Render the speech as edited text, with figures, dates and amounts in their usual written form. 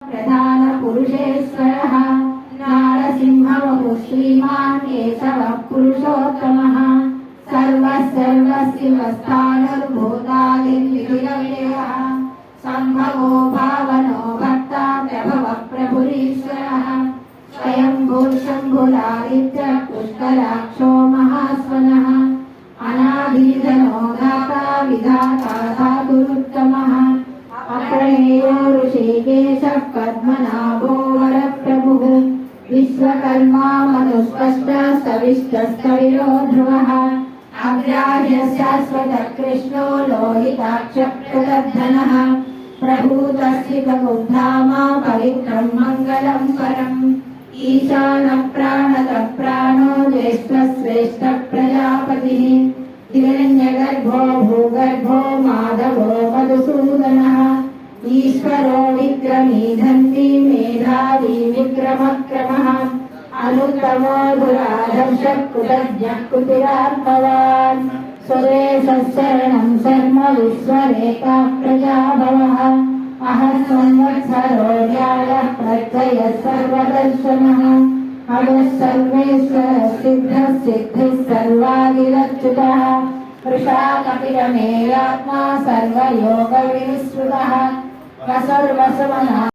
प्रधान पुरुषेश्वरः नारसिंहवपुः श्रीमान् केशवः पुरुषोत्तमः सर्वस्तानुर्भूतादिर्विधिरव्ययः सम्भवो भावनो भक्ता प्रभवः प्रभुरीश्वरः स्वयंभूशम्भुलादित्य पुष्कराक्षो महास्वनः अनादिधनो दाता विधाता धातुरुत्तमः अप्रमेयो ऋषिकेशः पद्मनाभो वरप्रभुः विश्वकर्मा मनुष्पष्टः सविष्टस्तविरो ध्रुवः अग्राह्यः शाश्वतः कृष्णो लोहिताक्षः कृतधनः प्रभूतस्थितबुद्धामा पवित्रं मङ्गलं परम् ईशानः प्राणतः प्राणो ज्येष्ठः श्रेष्ठः प्रजापतिः हिरण्यगर्भो भूगर्भो माधवो मधुसूदनः ईश्वरो विक्रमीधन्ति मेधावी विक्रमक्रमः अनुत्तमो धुराधर्षः कृतज्ञः कृतिरात्मवान् सुरेशः शरणं शर्म विश्वरेखा प्रजाभवः अहः संवत्सरो न्यायः प्रत्ययः सर्वदर्शनः अगः सर्वेश्वरः सिद्धः सिद्धिः सर्वादिरच्युतः वृषा कपिलमेयात्मा सर्वयोगविनिःस्पृतः वसुर्वसुमनः